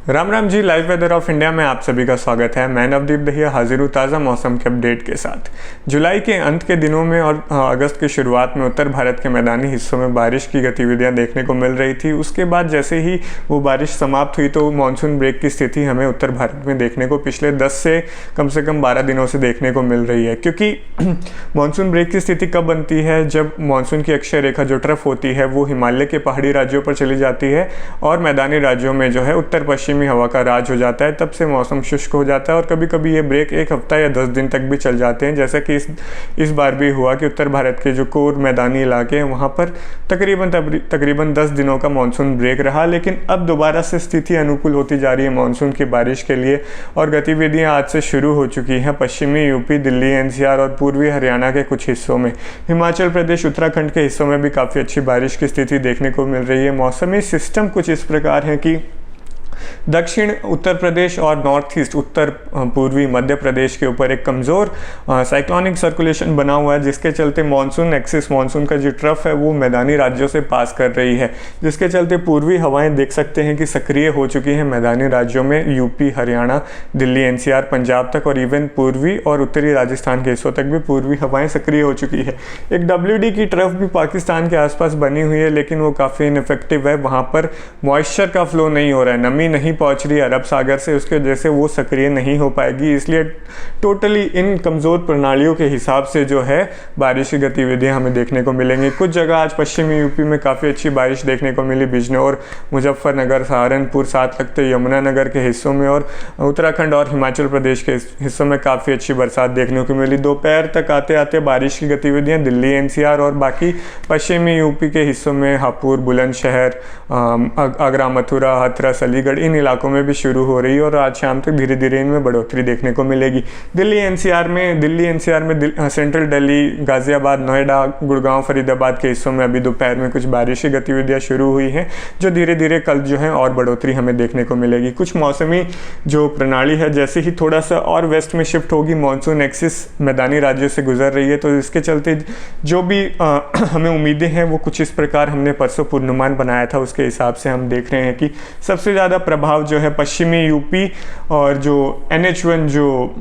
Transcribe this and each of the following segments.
Ram Ram ji. Live weather of India में आप सभी का स्वागत है। मैं नवदीप दहिया हाजिर हूँ ताज़ा मौसम के अपडेट के साथ। जुलाई के अंत के दिनों में और अगस्त की शुरुआत में उत्तर भारत के मैदानी हिस्सों में बारिश की गतिविधियां देखने को मिल रही थी। उसके बाद जैसे ही वो बारिश समाप्त हुई तो मानसून ब्रेक की स्थिति हमें उत्तर भारत में देखने को पिछले 10 से कम 12 दिनों से देखने को मिल रही है। क्योंकि मानसून ब्रेक की स्थिति कब बनती है? जब मानसून की अक्षय रेखा जो ट्रफ होती है वो हिमालय के पहाड़ी राज्यों पर चली जाती है और मैदानी राज्यों में जो है उत्तर पश्चिमी हवा का राज हो जाता है। तब से मौसम शुष्क हो जाता है और कभी कभी ये ब्रेक एक हफ्ता या 10 दिन तक भी चल जाते हैं। जैसा कि इस बार भी हुआ कि उत्तर भारत के जो कोर मैदानी इलाके हैं वहाँ पर तकरीबन 10 दिनों का मानसून ब्रेक रहा। लेकिन अब दोबारा से स्थिति अनुकूल होती जा रही है मानसून की बारिश के लिए और गतिविधियाँ आज से शुरू हो चुकी हैं पश्चिमी यूपी, दिल्ली, एनसीआर और पूर्वी हरियाणा के कुछ हिस्सों में। हिमाचल प्रदेश, उत्तराखंड के हिस्सों में भी काफ़ी अच्छी बारिश की स्थिति देखने को मिल रही है। मौसमी सिस्टम कुछ इस प्रकार है कि दक्षिण उत्तर प्रदेश और नॉर्थ ईस्ट उत्तर पूर्वी मध्य प्रदेश के ऊपर एक कमज़ोर साइक्लोनिक सर्कुलेशन बना हुआ है, जिसके चलते मानसून एक्सिस, मानसून का जो ट्रफ है वो मैदानी राज्यों से पास कर रही है, जिसके चलते पूर्वी हवाएं देख सकते हैं कि सक्रिय हो चुकी हैं मैदानी राज्यों में। यूपी, हरियाणा, दिल्ली, एनसीआर, पंजाब तक और इवन पूर्वी और उत्तरी राजस्थान के हिस्सों तक भी पूर्वी हवाएं सक्रिय हो चुकी है। एक WD की ट्रफ भी पाकिस्तान के आसपास बनी हुई है, लेकिन वो काफ़ी इनफेक्टिव है। वहाँ पर मॉइस्चर का फ्लो नहीं हो रहा है, नमी नहीं पहुंच रही अरब सागर से, उसके वजह से वो सक्रिय नहीं हो पाएगी। इसलिए टोटली इन कमज़ोर प्रणालियों के हिसाब से जो है बारिश की गतिविधियां हमें देखने को मिलेंगी। कुछ जगह आज पश्चिमी यूपी में काफ़ी अच्छी बारिश देखने को मिली, बिजनौर, मुजफ्फरनगर, सहारनपुर, साथ लगते यमुनानगर के हिस्सों में, और उत्तराखंड और हिमाचल प्रदेश के हिस्सों में काफ़ी अच्छी बरसात देखने को मिली। दोपहर तक आते आते बारिश की गतिविधियाँ दिल्ली, एनसीआर और बाकी पश्चिमी यूपी के हिस्सों में हापुड़, बुलंदशहर, आगरा, मथुरा, हाथरस, अलीगढ़, इन इलाकों में भी शुरू हो रही है और आज शाम तक धीरे धीरे इनमें बढ़ोतरी देखने को मिलेगी। दिल्ली एनसीआर में सेंट्रल दिल्ली, गाजियाबाद, नोएडा, गुड़गांव, फरीदाबाद के हिस्सों में अभी दोपहर में कुछ बारिश की गतिविधियां शुरू हुई हैं, जो धीरे धीरे कल जो है और बढ़ोतरी हमें देखने को मिलेगी। कुछ मौसमी जो प्रणाली है जैसे ही थोड़ा सा और वेस्ट में शिफ्ट होगी, मानसून एक्सिस मैदानी राज्यों से गुजर रही है, तो इसके चलते जो भी हमें उम्मीदें हैं वो कुछ इस प्रकार हमने परसों पूर्वानुमान बनाया था, उसके हिसाब से हम देख रहे हैं कि सबसे ज़्यादा प्रभाव जो है पश्चिमी यूपी और जो NH1 जो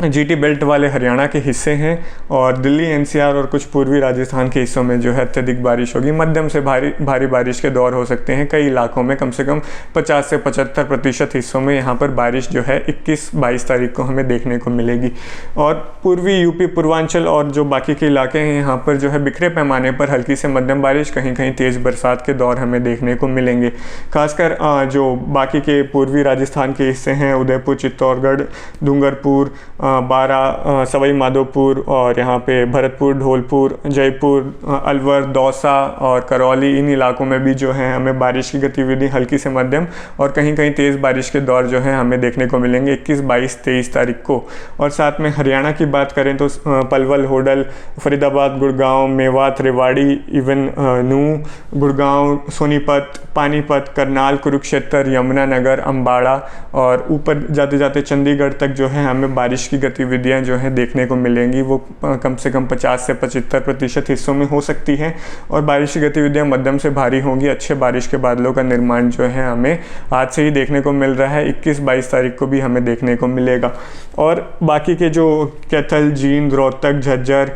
GT बेल्ट वाले हरियाणा के हिस्से हैं और दिल्ली, एनसीआर और कुछ पूर्वी राजस्थान के हिस्सों में जो है अत्यधिक बारिश होगी। मध्यम से भारी बारिश के दौर हो सकते हैं। कई इलाकों में कम से कम 50 से 75% हिस्सों में यहाँ पर बारिश जो है 21-22 तारीख को हमें देखने को मिलेगी। और पूर्वी यूपी, पूर्वांचल और जो बाकी के इलाके हैं यहाँ पर जो है बिखरे पैमाने पर हल्की से मध्यम बारिश, कहीं कहीं तेज़ बरसात के दौर हमें देखने को मिलेंगे। खासकर जो बाकी के पूर्वी राजस्थान के हिस्से हैं, उदयपुर, चित्तौड़गढ़, डूंगरपुर, बारा, सवाई माधोपुर और यहाँ पे भरतपुर, धौलपुर, जयपुर, अलवर, दौसा और करौली, इन इलाकों में भी जो है हमें बारिश की गतिविधि हल्की से मध्यम और कहीं कहीं तेज़ बारिश के दौर जो है हमें देखने को मिलेंगे 21, 22, 23 तारीख को। और साथ में हरियाणा की बात करें तो पलवल, होडल, फरीदाबाद, गुड़गांव, मेवात, रेवाड़ी, इवन नूंह, गुड़गांव, सोनीपत, पानीपत, करनाल, कुरुक्षेत्र, यमुनानगर, अम्बाड़ा और ऊपर जाते जाते चंडीगढ़ तक जो है हमें बारिश की गतिविधियां जो हैं देखने को मिलेंगी। वो कम से कम 50 से 75% हिस्सों में हो सकती हैं और बारिश की गतिविधियां मध्यम से भारी होंगी। अच्छे बारिश के बादलों का निर्माण जो है हमें आज से ही देखने को मिल रहा है। 21-22 तारीख को भी हमें देखने को मिलेगा। और बाकी के जो कैथल, जींद, रोहतक, झज्जर,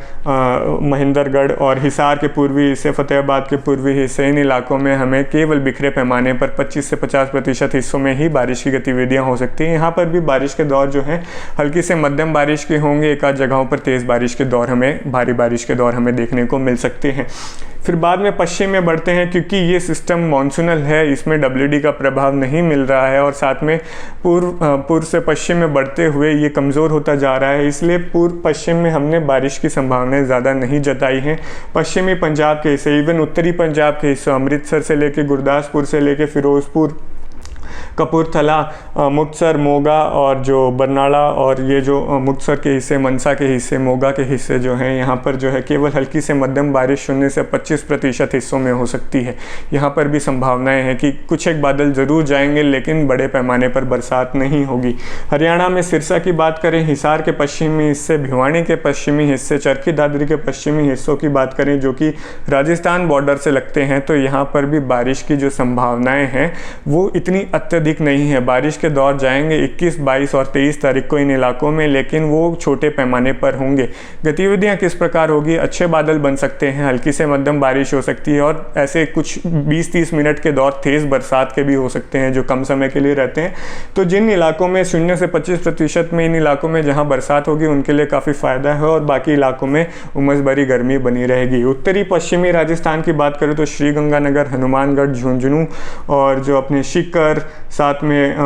महेंद्रगढ़ और हिसार के पूर्वी हिस्से, फतेहाबाद के पूर्वी हिस्से, इन इलाकों में हमें केवल बिखरे पैमाने पर 25 से 50% हिस्सों में ही बारिश की गतिविधियां हो सकती हैं। यहाँ पर भी बारिश के दौर जो हैं हल्की से मध्यम बारिश के होंगे। एक आध जगहों पर तेज़ बारिश के दौर हमें, भारी बारिश के दौर हमें देखने को मिल सकते हैं। फिर बाद में पश्चिम में बढ़ते हैं, क्योंकि ये सिस्टम मॉनसूनल है, इसमें WD का प्रभाव नहीं मिल रहा है और साथ में पूर्व से पश्चिम में बढ़ते हुए ये कमज़ोर होता जा रहा है। इसलिए पूर्व पश्चिम में हमने बारिश की संभावनाएं ज़्यादा नहीं जताई हैं। पश्चिमी पंजाब के हिस्से, इवन उत्तरी पंजाब के हिस्से, अमृतसर से लेके गुरदासपुर से लेके फिरोजपुर, कपूरथला, मुक्तसर, मोगा और जो बरनाला और ये जो मुक्तसर के हिस्से, मनसा के हिस्से, मोगा के हिस्से जो हैं, यहाँ पर जो है केवल हल्की से मध्यम बारिश 0 से 25% हिस्सों में हो सकती है। यहाँ पर भी संभावनाएं हैं कि कुछ एक बादल ज़रूर जाएंगे, लेकिन बड़े पैमाने पर बरसात नहीं होगी। हरियाणा में सिरसा की बात करें, हिसार के पश्चिमी हिस्से, भिवानी के पश्चिमी हिस्से, चरखी दादरी के पश्चिमी हिस्सों की बात करें जो कि राजस्थान बॉर्डर से लगते हैं, तो यहाँ पर भी बारिश की जो संभावनाएँ हैं वो इतनी अत्यधिक अधिक नहीं है। बारिश के दौर जाएंगे 21, 22 और 23 तारीख को इन इलाकों में, लेकिन वो छोटे पैमाने पर होंगे। गतिविधियां किस प्रकार होगी? अच्छे बादल बन सकते हैं, हल्की से मध्यम बारिश हो सकती है और ऐसे कुछ 20-30 मिनट के दौर तेज़ बरसात के भी हो सकते हैं जो कम समय के लिए रहते हैं। तो जिन इलाकों में 0 से 25% में, इन इलाकों में जहां बरसात होगी उनके लिए काफ़ी फ़ायदा है और बाकी इलाकों में उमस भरी गर्मी बनी रहेगी। उत्तरी पश्चिमी राजस्थान की बात करें तो श्रीगंगानगर, हनुमानगढ़, झुंझुनू और जो अपने सीकर, साथ में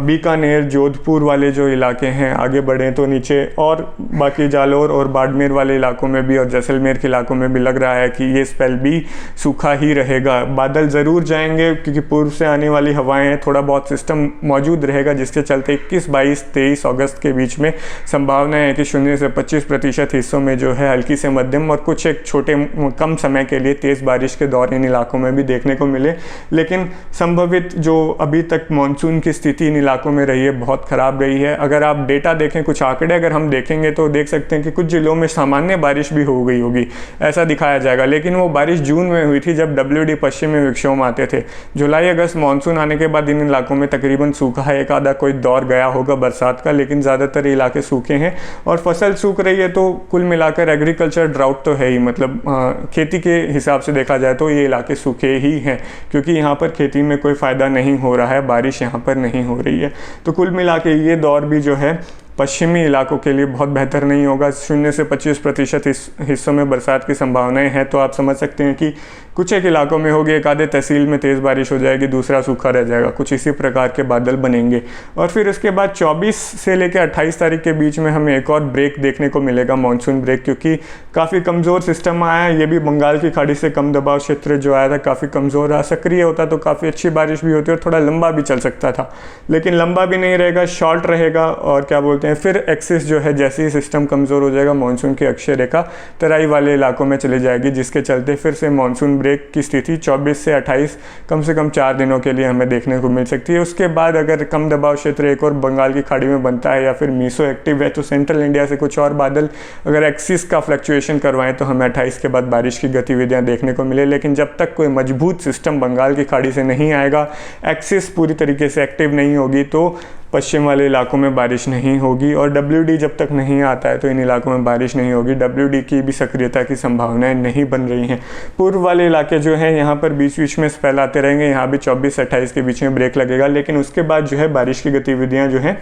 बीकानेर, जोधपुर वाले जो इलाके हैं, आगे बढ़ें तो नीचे और बाकी जालौर और बाड़मेर वाले इलाकों में भी और जैसलमेर के इलाकों में भी लग रहा है कि ये स्पेल भी सूखा ही रहेगा। बादल ज़रूर जाएंगे क्योंकि पूर्व से आने वाली हवाएं हैं, थोड़ा बहुत सिस्टम मौजूद रहेगा जिसके चलते 21, 22, 23 अगस्त के बीच में संभावना है कि 0 से 25% हिस्सों में जो है हल्की से मध्यम और कुछ एक छोटे कम समय के लिए तेज़ बारिश के दौर इन इलाकों में भी देखने को मिले। लेकिन संभवित जो अभी तक मानसून की स्थिति इन इलाकों में रही है बहुत ख़राब रही है। अगर आप डेटा देखें, कुछ आंकड़े अगर हम देखेंगे तो देख सकते हैं कि कुछ जिलों में सामान्य बारिश भी हो गई होगी, ऐसा दिखाया जाएगा। लेकिन वो बारिश जून में हुई थी जब WD पश्चिमी विक्षोभ आते थे। जुलाई अगस्त मानसून आने के बाद इन इलाकों में तकरीबन सूखा है, एक आधा कोई दौर गया होगा बरसात का, लेकिन ज़्यादातर इलाके सूखे हैं और फसल सूख रही है। तो कुल मिलाकर एग्रीकल्चर ड्राउट तो है ही, मतलब खेती के हिसाब से देखा जाए तो ये इलाके सूखे ही हैं क्योंकि यहाँ पर खेती में कोई फ़ायदा नहीं हो रहा है, बारिश यहाँ पर नहीं हो रही है। तो कुल मिला के ये दौर भी जो है पश्चिमी इलाकों के लिए बहुत बेहतर नहीं होगा। 0 से 25% हिस्सों में बरसात की संभावनाएं हैं। तो आप समझ सकते हैं कि कुछ एक इलाकों में होगी, एक आधे तहसील में तेज़ बारिश हो जाएगी, दूसरा सूखा रह जाएगा, कुछ इसी प्रकार के बादल बनेंगे। और फिर उसके बाद 24 से लेकर 28 तारीख के बीच में हमें एक और ब्रेक देखने को मिलेगा, मानसून ब्रेक, क्योंकि काफ़ी कमज़ोर सिस्टम आया है। ये भी बंगाल की खाड़ी से कम दबाव क्षेत्र जो आया था काफ़ी कमज़ोर रहा, सक्रिय होता तो काफ़ी अच्छी बारिश भी होती और थोड़ा लंबा भी चल सकता था, लेकिन लंबा भी नहीं रहेगा, शॉर्ट रहेगा। और क्या बोलते हैं, फिर एक्सिस जो है जैसे ही सिस्टम कमज़ोर हो जाएगा, मानसून की अक्षय रेखा तराई वाले इलाकों में चली जाएगी, जिसके चलते फिर से मानसून ब्रेक की स्थिति 24 से 28 कम से कम 4 दिनों के लिए हमें देखने को मिल सकती है। उसके बाद अगर कम दबाव क्षेत्र एक और बंगाल की खाड़ी में बनता है या फिर मीसो एक्टिव है तो सेंट्रल इंडिया से कुछ और बादल अगर एक्सिस का फ्लक्चुएशन करवाएं तो हमें 28 के बाद बारिश की गतिविधियां देखने को मिले। लेकिन जब तक कोई मजबूत सिस्टम बंगाल की खाड़ी से नहीं आएगा, एक्सिस पूरी तरीके से एक्टिव नहीं होगी, तो पश्चिम वाले इलाकों में बारिश नहीं होगी। और WD जब तक नहीं आता है तो इन इलाकों में बारिश नहीं होगी। WD की भी सक्रियता की संभावनाएं नहीं बन रही हैं। पूर्व वाले इलाके जो हैं यहाँ पर बीच बीच में स्पेल आते रहेंगे, यहाँ भी 24 से 28 के बीच में ब्रेक लगेगा, लेकिन उसके बाद जो है बारिश की गतिविधियाँ जो हैं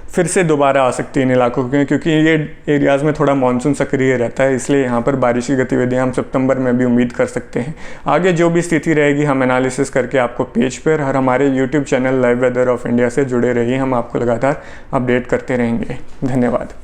फिर से दोबारा आ सकती है इन इलाकों के, क्योंकि ये एरियाज़ में थोड़ा मानसून सक्रिय रहता है, इसलिए यहाँ पर बारिश की गतिविधियाँ हम सितंबर में भी उम्मीद कर सकते हैं। आगे जो भी स्थिति रहेगी हम एनालिसिस करके आपको पेज पर और हमारे YouTube channel live weather of India से जुड़े रहिए, हम आपको लगातार अपडेट करते रहेंगे। धन्यवाद।